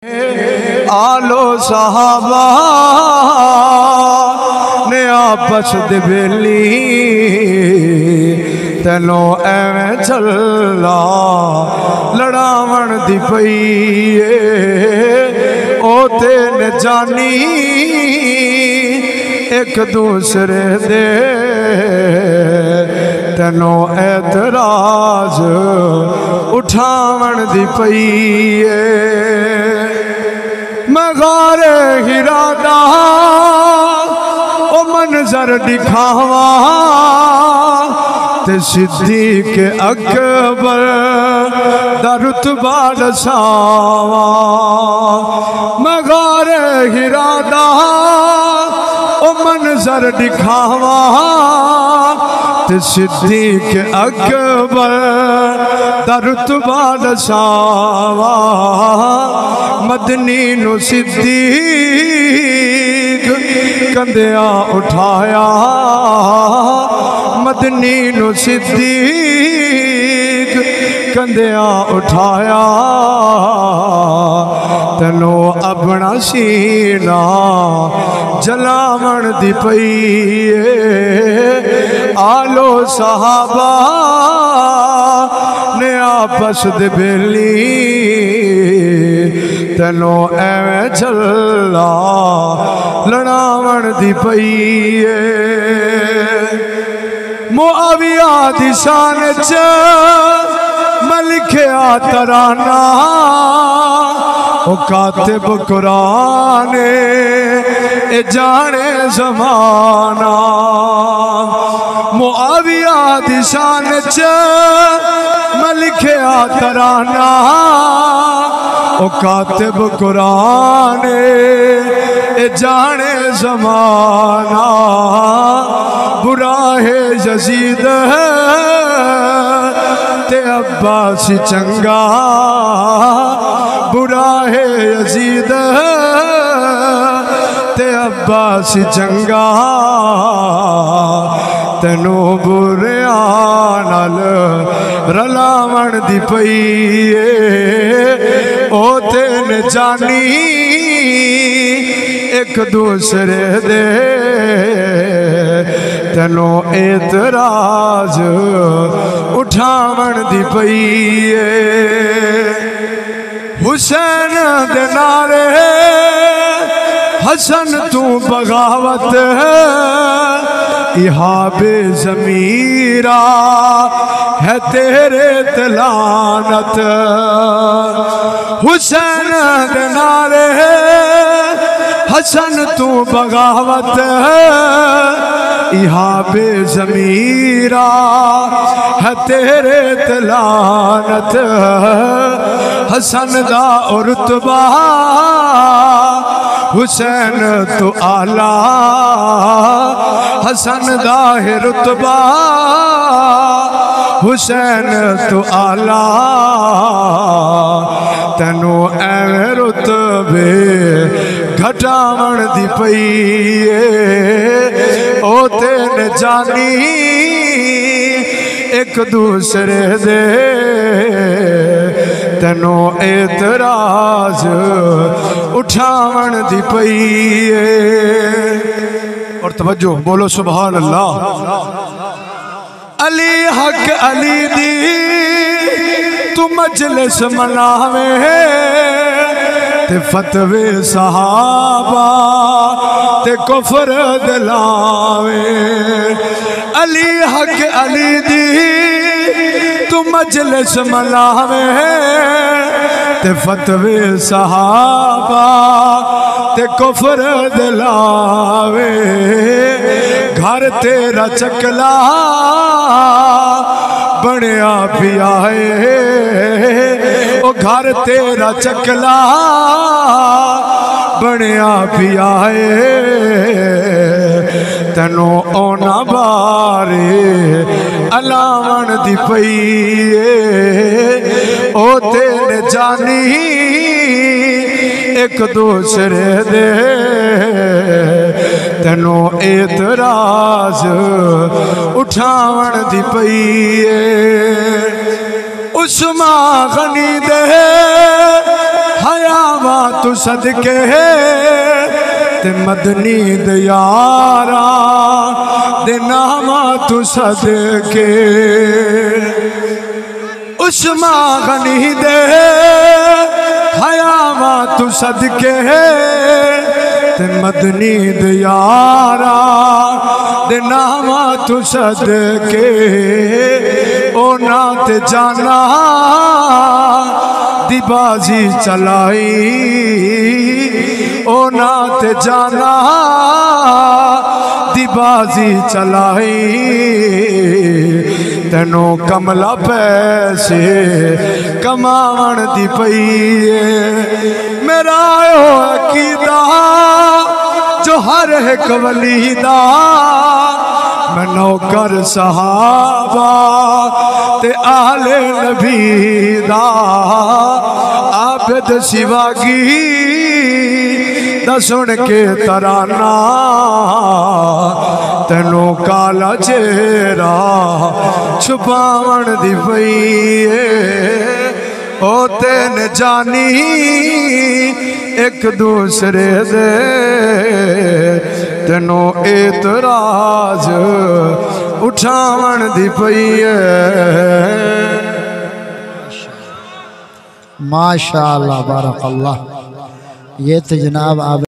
آلو صحابہ نے آپس دے بیلی تینوں ایویں چلا لڑاون دی پئیے او تین جانی ایک دوسرے دے تینوں اعتراض اٹھاون دی پئیے میں غار ہرا دا او منظر دکھاواں تے صدیق اکبر دا رتبہ دساواں میں غار ہرا دا او منظر دکھاواں تے صدیق اکبر دا رتبہ دساواں مدنی نو صدیق کندیاں اٹھایا مدنی نو صدیق کندیاں اٹھایا تینوں اپنا سینہ جلاون دی پئیے آلو صحابہ نے آپس دے بیلی تینوں ایویں چلا لڑاون دی پئیے معاویہ دی شان چ میں لکھیا ترانہ او کاتب قرآن اے جانے زمانہ معاویہ دی شان چ میں لکھیا ترانہ او کاتب قرآن اے جانے زمانہ برا ہے یزید تے عباس چنگا برا ہے یزید تے عباس چنگا تینوں بریاں نال رلاون دی پئیے او تین جانی ایک دوسرے دے تینوں اعتراض اٹھاون دی پئیے حسین دے نعرے حسن تو بغاوت احاب ضمیرہ ہے تیرے تلانت حسین دے نعرے حسن تو بغاوت احاب ضمیرہ ہے تیرے تلانت حسن دا رتبہ حسین تو اعلیٰ حسن دا رتبہ حسین تو اعلیٰ تینوں ایویں رتبے گھٹاون دی پئیے او تین جانی ایک دوسرے دے تینوں اعتراض اٹھاون دی پئیے اور توجہ بولو سبحان اللہ علی حق علی دی تو مجلس مناویں تے فتوے صحابہ تے کفر دلاویں علی حق علی دی تو مجلس مناویں تے فتوے صحابہ تے کفر دلاویں گھر تیرا چکلا بنیا پیا ہے او گھر تیرا چکلا بنیا پیا ہے تینوں اونا بارے علاون دی پئیے او تین جانی ایک دوسرے دے تینوں اعتراض اٹھاون دی پئیے عثمان غنی دے حیا تو صدقے تے مدنی دیارا دے نامہ تو صدقے عثمان غنی دے حیامہ تو صدقے تے مدنی دیارا دے نامہ تو صدقے او نات جانا دی بازی چلائی او نات جانا دی بازی چلائی تینوں کملا پیسے کماون دی پئیے میرا عقیدہ جو ہر ایک ولی دا میں نوکر صحابہ تے آل نبی دا عابد سواگی دا سن کے ترانہ تینوں کالا چہرہ چھپاون دی پئیے او تین جانی ایک دوسرے دے تینوں اعتراض اٹھاون دی پئیے ماشاءاللہ بارک اللہ یہ تو جناب آپ